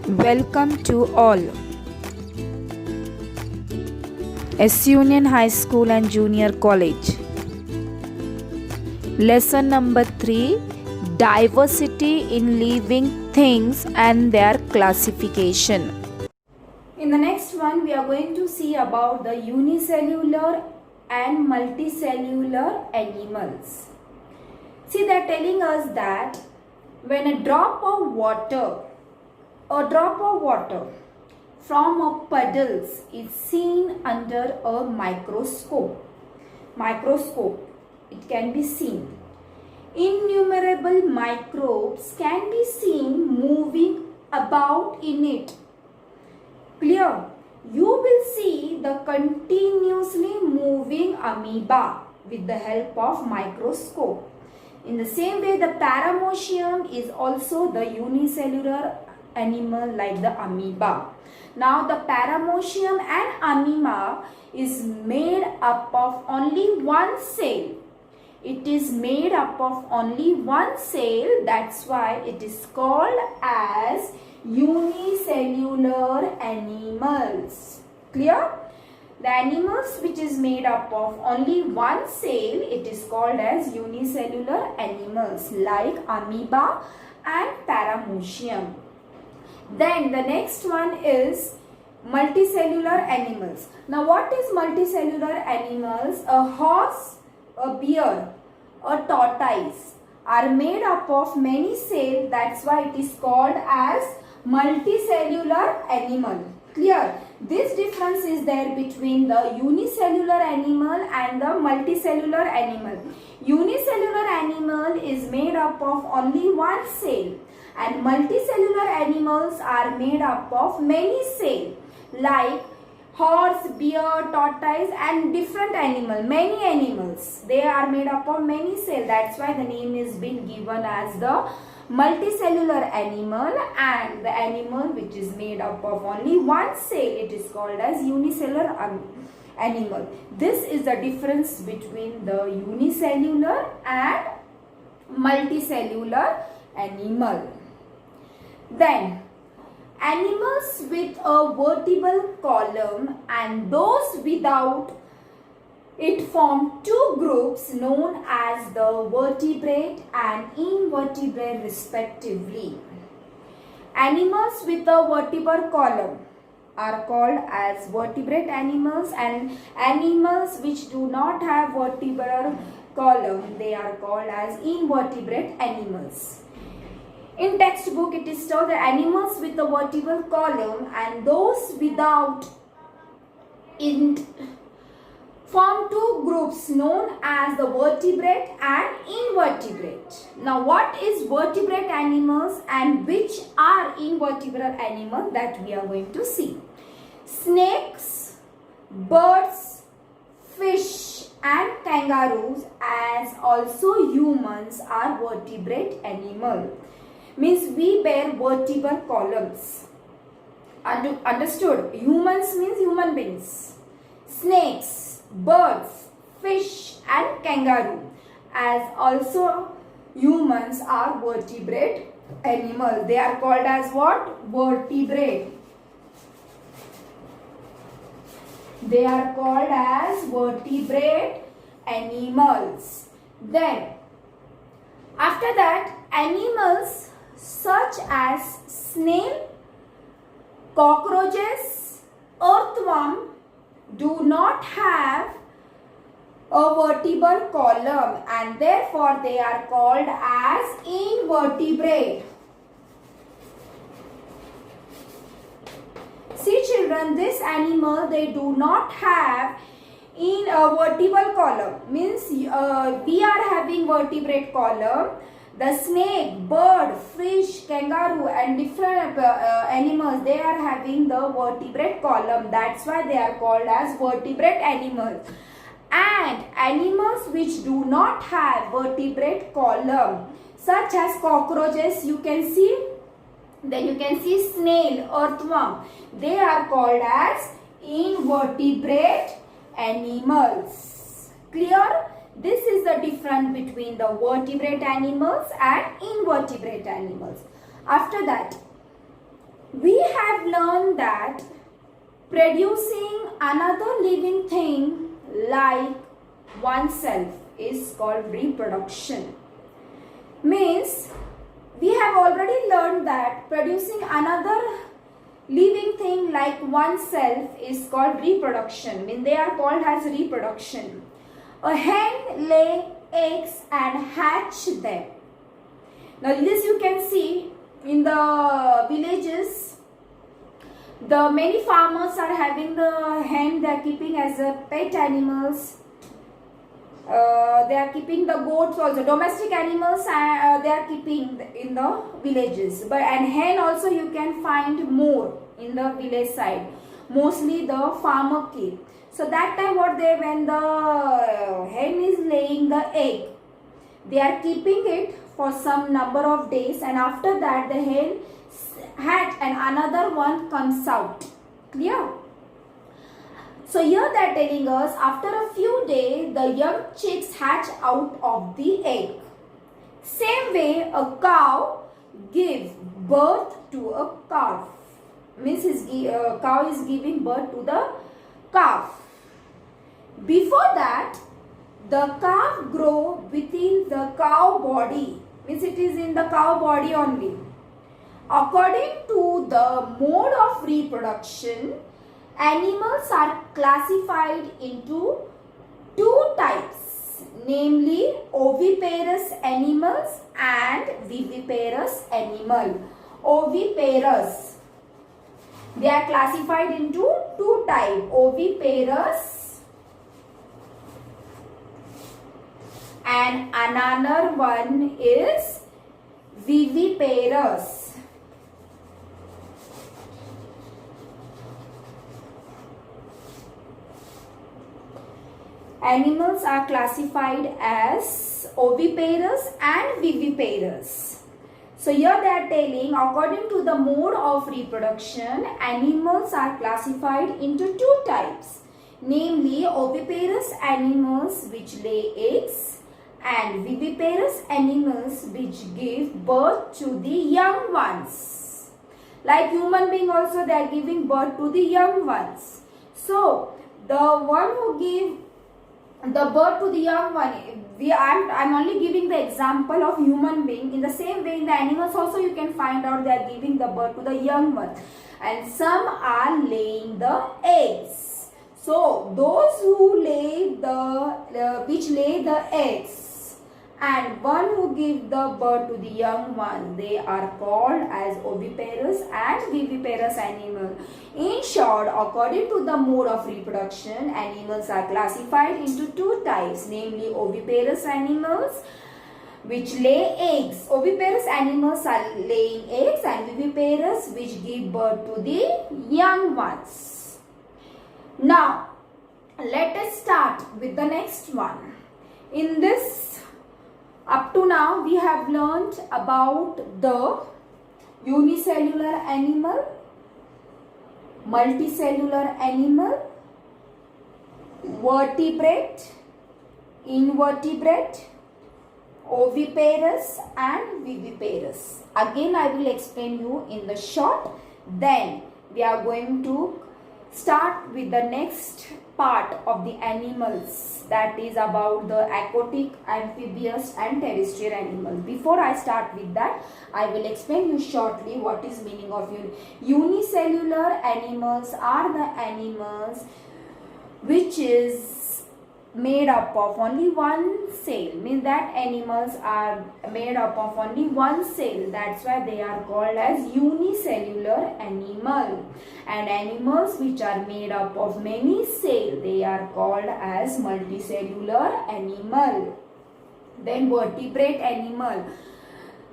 Welcome to all. S Union High School and Junior College. Lesson number 3, Diversity in Living Things and their classification. In the next one, we are going to see about the unicellular and multicellular animals. See, they are telling us that when a drop of water from a puddles is seen under a microscope, it can be seen. Innumerable microbes can be seen moving about in it. Clear? You will see the continuously moving amoeba with the help of microscope. In the same way, the paramecium is also the unicellular animal like the amoeba. Now, the paramecium and amoeba is made up of only one cell. It is made up of only one cell. That's why it is called as unicellular animals. Clear? The animals which is made up of only one cell, it is called as unicellular animals like amoeba and paramecium. Then the next one is multicellular animals. Now what is multicellular animals? A horse, a bear, a tortoise are made up of many cells. That's why it is called as multicellular animal. Clear? This difference is there between the unicellular animal and the multicellular animal. Unicellular animal is made up of only one cell, and multicellular animals are made up of many cells like horse, bear, tortoise and different animal, many animals. They are made up of many cells. That's why the name is been given as the multicellular animal, and the animal which is made up of only one cell, it is called as unicellular animal. This is the difference between the unicellular and multicellular animal. Then animals with a vertebral column and those without it form two groups known as the vertebrate and invertebrate respectively. Animals with a vertebral column are called as vertebrate animals, and animals which do not have vertebral column, they are called as invertebrate animals. In textbook it is told that animals with a vertebral column and those without it form two groups known as the vertebrate and invertebrate. Now what is vertebrate animals and which are invertebrate animals, that we are going to see. Snakes, birds, fish and kangaroos as also humans are vertebrate animal. Means we bear vertebral columns. Understood? Humans means human beings. Snakes, birds, fish and kangaroo as also humans are vertebrate animals. They are called as what? Vertebrate. They are called as vertebrate animals. Then after that, animals such as snail, cockroaches, earthworm do not have a vertebral column and therefore they are called as invertebrate. See children, this animal, they do not have in a vertebral column. Means we are having vertebrate column. The snake, bird, fish, kangaroo and different animals, they are having the vertebrate column. That's why they are called as vertebrate animals. And animals which do not have vertebrate column, such as cockroaches, you can see. Then you can see snail, earthworm. They are called as invertebrate animals. Clear? This is the difference between the vertebrate animals and invertebrate animals. After that, we have learned that producing another living thing like oneself is called reproduction. Means we have already learned that producing another living thing like oneself is called reproduction. Means they are called as reproduction. A hen lay eggs and hatch them. Now this you can see in the villages. The many farmers are having the hen, they are keeping as a pet animals. They are keeping the goats also, domestic animals they are keeping in the villages. But and hen also you can find more in the village side. Mostly the farmer keep. So that time when the hen is laying the egg, they are keeping it for some number of days, and after that the hen hatch and another one comes out. Clear? So here they are telling us after a few days the young chicks hatch out of the egg. Same way a cow gives birth to a calf. Means cow is giving birth to the calf. Before that the calf grow within the cow body. Means it is in the cow body only. According to the mode of reproduction, animals are classified into two types, namely oviparous animals and viviparous animal. Oviparous, they are classified into two types, oviparous and another one is viviparous. Animals are classified as oviparous and viviparous. So here they are telling according to the mode of reproduction, animals are classified into two types, namely oviparous animals which lay eggs and viviparous animals which give birth to the young ones. Like human being also they are giving birth to the young ones. So the one who give the birth to the young one, I'm only giving the example of human being. In the same way in the animals also you can find out they are giving the birth to the young one, and some are laying the eggs. So those who lay which lay the eggs and one who give the birth to the young one, they are called as oviparous and viviparous animal. In short, according to the mode of reproduction, animals are classified into two types, namely oviparous animals which lay eggs. Oviparous animals are laying eggs and viviparous which give birth to the young ones. Now, let us start with the next one. In this, up to now we have learnt about the unicellular animal, multicellular animal, vertebrate, invertebrate, oviparous and viviparous. Again I will explain you in the short. Then we are going to start with the next part of the animals, that is about the aquatic, amphibious and terrestrial animals. Before I start with that, I will explain you shortly what is meaning of unicellular animals. Are the animals which is made up of only one cell, means that animals are made up of only one cell. That's why they are called as unicellular animal. And animals which are made up of many cells, they are called as multicellular animal. Then vertebrate animal.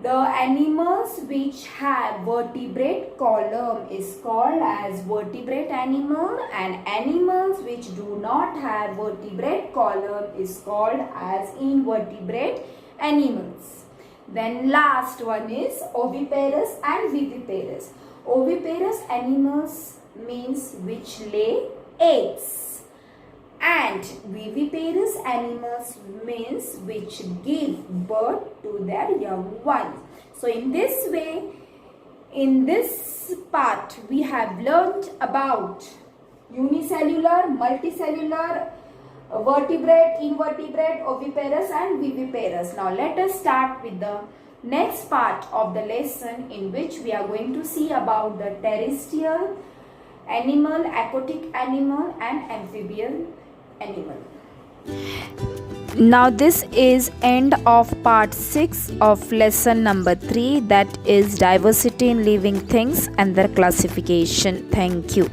The animals which have vertebrate column is called as vertebrate animal, and animals which do not have vertebrate column is called as invertebrate animals. Then last one is oviparous and viviparous. Oviparous animals means which lay eggs, and viviparous animals means which give birth to their young ones. So in this way, In this part, we have learnt about unicellular, multicellular, vertebrate, invertebrate, oviparous and viviparous. Now let us start with the next part of the lesson, in which we are going to see about the terrestrial animal, aquatic animal and amphibian animal. Now this is end of part 6 of lesson number 3, that is diversity in living things and their classification. Thank you.